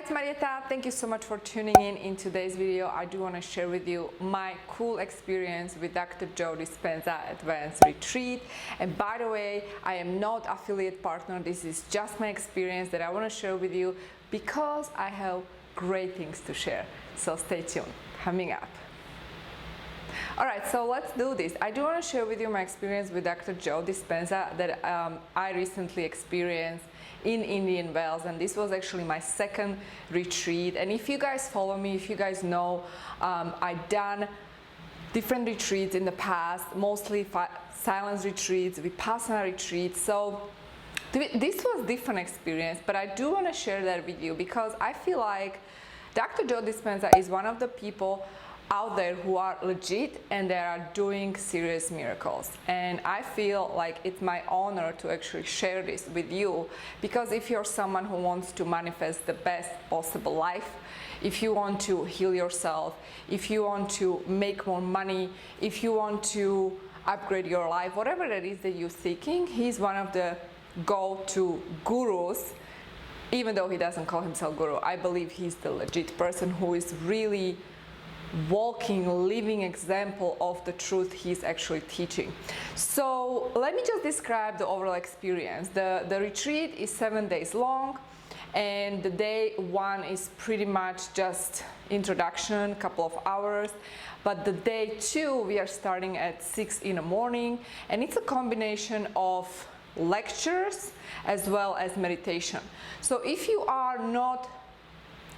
it's Marieta. Thank you so much for tuning in today's video. I do want to share with you my cool experience with Dr. Joe Dispenza Advanced Retreat. And by the way, I am not affiliate partner. This is just my experience that I want to share with you because I have great things to share. So stay tuned. Coming up. Alright, so let's do this. I do want to share with you my experience with Dr. Joe Dispenza that I recently experienced in Indian Wells, and this was actually my second retreat. And if you guys follow me, if you guys know, I've done different retreats in the past, mostly silence retreats, Vipassana retreats. So this was different experience, but I do want to share that with you because I feel like Dr. Joe Dispenza is one of the people out there who are legit and they are doing serious miracles, and I feel like it's my honor to actually share this with you because if you're someone who wants to manifest the best possible life, if you want to heal yourself, if you want to make more money, if you want to upgrade your life, whatever it is that you're seeking, he's one of the go-to gurus. Even though he doesn't call himself guru, I believe he's the legit person who is really walking, living example of the truth he's actually teaching. So let me just describe the overall experience. The retreat is 7 days long, and the day one is pretty much just introduction, couple of hours. But the day two, we are starting at 6 in the morning, and it's a combination of lectures as well as meditation. So if you are not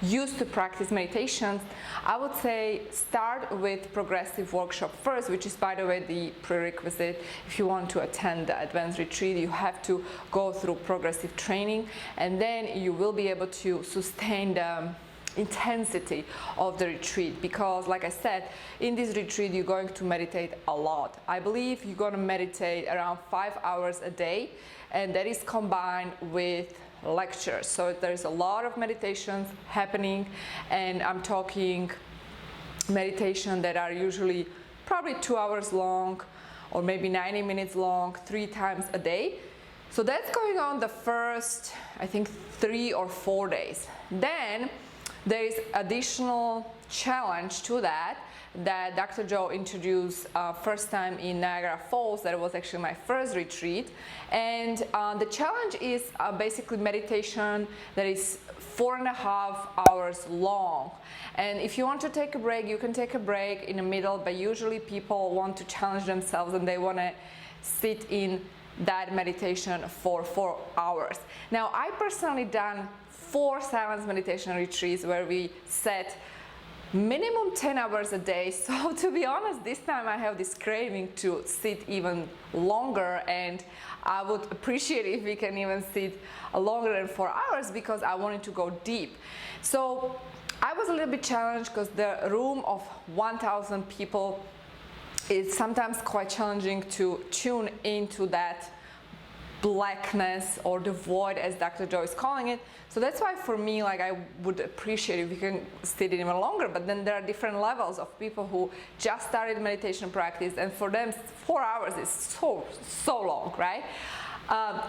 used to practice meditation, I would say start with progressive workshop first, which is, by the way, the prerequisite. If you want to attend the advanced retreat, you have to go through progressive training, and then you will be able to sustain the intensity of the retreat, because like I said, in this retreat you're going to meditate a lot. I believe you're going to meditate around 5 hours a day, and that is combined with lectures. So there's a lot of meditations happening, and I'm talking meditation that are usually probably 2 hours long or maybe 90 minutes long, 3 times a day. So that's going on the first, I think, 3 or 4 days. Then there is additional challenge to that Dr. Joe introduced first time in Niagara Falls. That was actually my first retreat, and the challenge is basically meditation that is 4.5 hours long. And if you want to take a break, you can take a break in the middle, but usually people want to challenge themselves and they want to sit in that meditation for 4 hours. Now, I personally done 4 silence meditation retreats where we sat minimum 10 hours a day. So to be honest, this time I have this craving to sit even longer, and I would appreciate if we can even sit longer than 4 hours because I wanted to go deep. So I was a little bit challenged because the room of 1,000 people is sometimes quite challenging to tune into that blackness or the void, as Dr. Joe is calling it. So that's why for me, like, I would appreciate if you can sit even longer. But then there are different levels of people who just started meditation practice, and for them 4 hours is so long, right?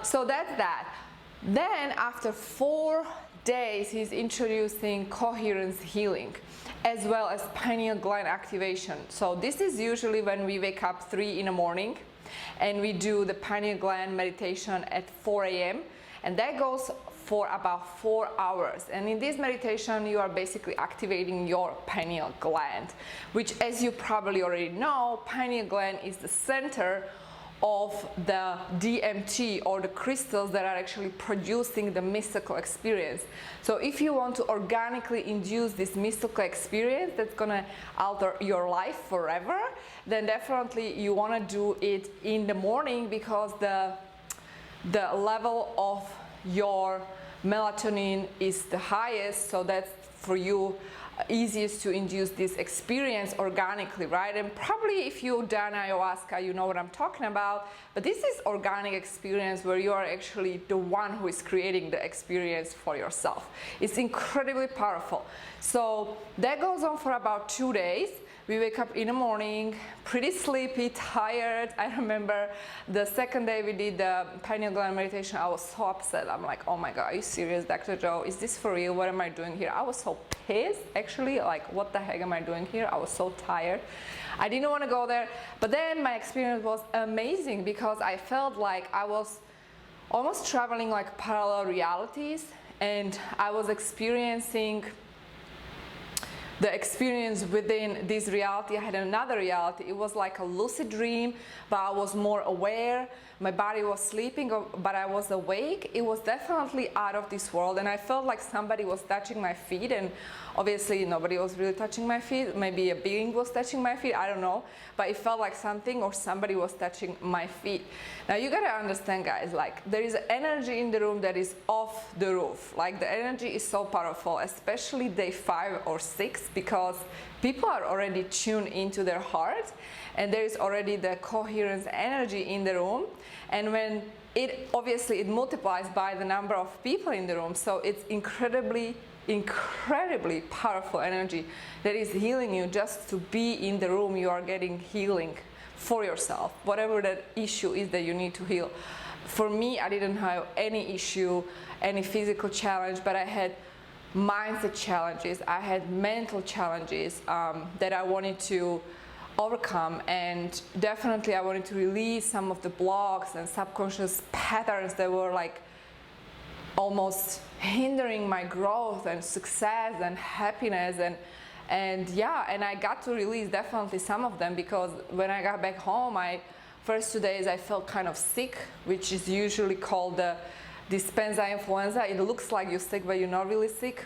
So that's that. Then after 4 days, he's introducing coherence healing as well as pineal gland activation. So this is usually when we wake up 3 in the morning and we do the pineal gland meditation at 4 a.m. and that goes for about 4 hours. And in this meditation, you are basically activating your pineal gland, which, as you probably already know, pineal gland is the center of the DMT, or the crystals that are actually producing the mystical experience. So if you want to organically induce this mystical experience that's gonna alter your life forever, then definitely you want to do it in the morning, because the level of your melatonin is the highest. So that's for you easiest to induce this experience organically, right? And probably if you've done ayahuasca, you know what I'm talking about, but this is organic experience where you are actually the one who is creating the experience for yourself. It's incredibly powerful. So that goes on for about 2 days. We wake up in the morning, pretty sleepy, tired. I remember the second day we did the pineal gland meditation, I was so upset. I'm like, oh my God, are you serious, Dr. Joe? Is this for real? What am I doing here? I was so pissed, actually, like, what the heck am I doing here? I was so tired. I didn't want to go there. But then my experience was amazing because I felt like I was almost traveling like parallel realities, and I was experiencing the experience within this reality. I had another reality. It was like a lucid dream, but I was more aware. My body was sleeping, but I was awake. It was definitely out of this world, and I felt like somebody was touching my feet, and obviously nobody was really touching my feet. Maybe a being was touching my feet, I don't know, but it felt like something or somebody was touching my feet. Now you gotta understand, guys, like there is energy in the room that is off the roof. Like the energy is so powerful, especially day 5 or 6, because people are already tuned into their heart, and there is already the coherence energy in the room. And when it obviously it multiplies by the number of people in the room, so it's incredibly powerful energy that is healing you. Just to be in the room, you are getting healing for yourself, whatever that issue is that you need to heal. For me, I didn't have any issue, any physical challenge, but I had mindset challenges, I had mental challenges that I wanted to overcome, and definitely I wanted to release some of the blocks and subconscious patterns that were like almost hindering my growth and success and happiness, and yeah, and I got to release definitely some of them, because when I got back home, first 2 days I felt kind of sick, which is usually called the Dispenza influenza. It looks like you're sick, but you're not really sick.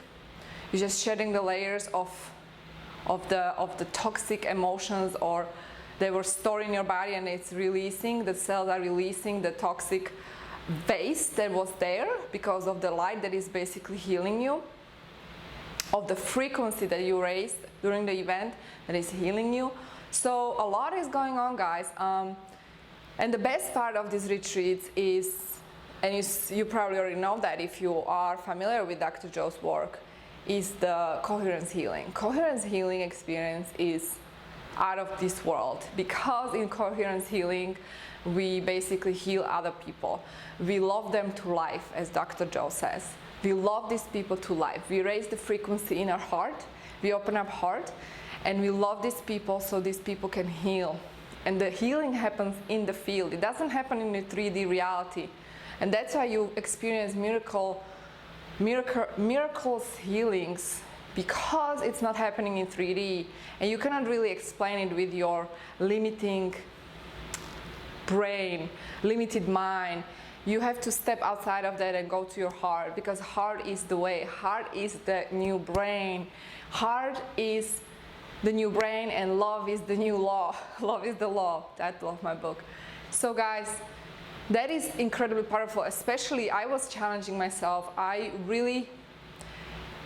You're just shedding the layers of the toxic emotions, or they were stored in your body, and it's releasing, the cells are releasing the toxic waste that was there because of the light that is basically healing you, of the frequency that you raised during the event that is healing you. So a lot is going on, guys, and the best part of these retreats is, and you probably already know that if you are familiar with Dr. Joe's work, is the coherence healing. Coherence healing experience is out of this world, because in coherence healing we basically heal other people. We love them to life, as Dr. Joe says. We love these people to life. We raise the frequency in our heart, we open up heart, and we love these people so these people can heal. And the healing happens in the field. It doesn't happen in the 3D reality. And that's why you experience miracles healings, because it's not happening in 3D, and you cannot really explain it with your limiting brain, limited mind. You have to step outside of that and go to your heart, because heart is the way. Heart is the new brain. Heart is the new brain, and love is the new law. Love is the law. Title of my book. So guys, that is incredibly powerful. Especially I was challenging myself. I really,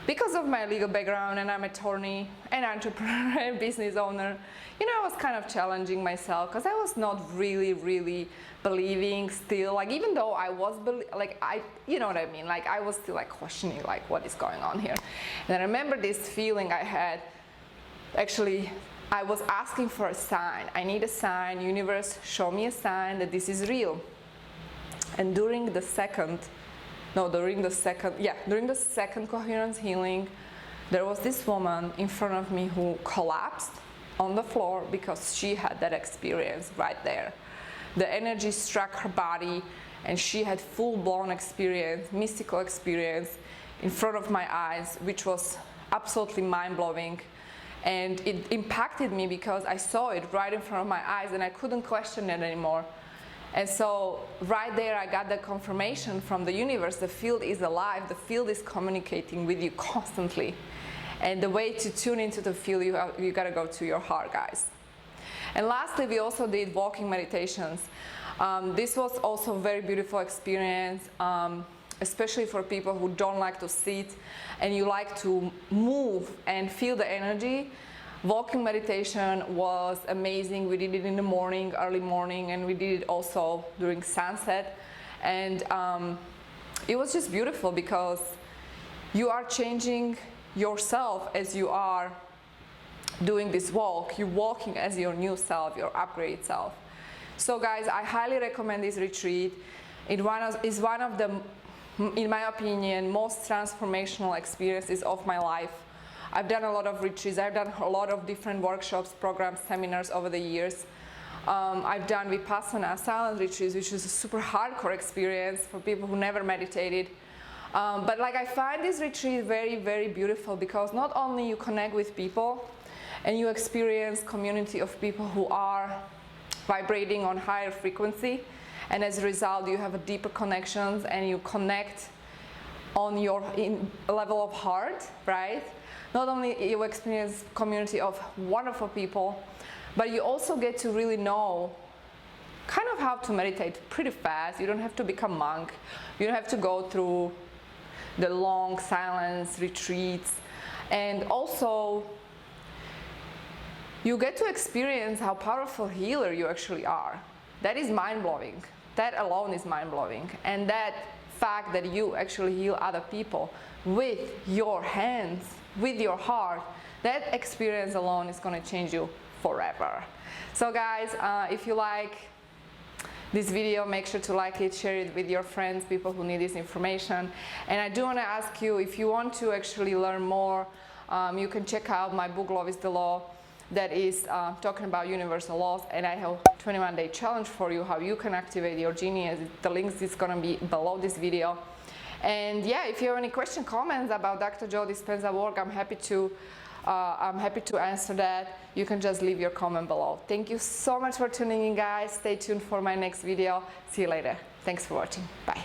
because of my legal background, and I'm an attorney, an entrepreneur, and business owner, you know, I was kind of challenging myself, because I was not really believing still, like, even though I was you know what I mean, like I was still like questioning, like, what is going on here. And I remember this feeling I had. Actually, I was asking for a sign. I need a sign. Universe, show me a sign that this is real. And during the second coherence healing, there was this woman in front of me who collapsed on the floor because she had that experience right there. The energy struck her body, and she had full-blown experience, mystical experience in front of my eyes, which was absolutely mind-blowing. And it impacted me because I saw it right in front of my eyes, and I couldn't question it anymore. And so right there I got the confirmation from the universe. The field is alive. The field is communicating with you constantly. And the way to tune into the field, you gotta go to your heart, guys. And lastly, we also did walking meditations. This was also a very beautiful experience. especially for people who don't like to sit and you like to move and feel the energy. Walking meditation was amazing. We did it in the morning, early morning, and we did it also during sunset. And it was just beautiful because you are changing yourself as you are doing this walk. You're walking as your new self, your upgraded self. So guys, I highly recommend this retreat. It is one of the, in my opinion, most transformational experiences of my life. I've done a lot of retreats. I've done a lot of different workshops, programs, seminars over the years. I've done Vipassana silent retreats, which is a super hardcore experience for people who never meditated. But like, I find this retreat very, very beautiful because not only you connect with people and you experience community of people who are vibrating on higher frequency, and as a result you have a deeper connections and you connect on your level of heart, right? Not only you experience community of wonderful people, but you also get to really know kind of how to meditate pretty fast. You don't have to become monk. You don't have to go through the long silence retreats. And also you get to experience how powerful healer you actually are. That is mind-blowing. That alone is mind-blowing. And that fact that you actually heal other people with your hands, with your heart, that experience alone is going to change you forever. So guys, if you like this video, make sure to like it, share it with your friends, people who need this information. And I do want to ask you, if you want to actually learn more, you can check out my book, Love is the Law, that is talking about universal laws, and I have a 21-day challenge for you, how you can activate your genius. The links is going to be below this video. And yeah, if you have any questions, comments about Dr. Joe Dispenza work, I'm happy to answer that. You can just leave your comment below. Thank you so much for tuning in, guys. Stay tuned for my next video. See you later. Thanks for watching. Bye.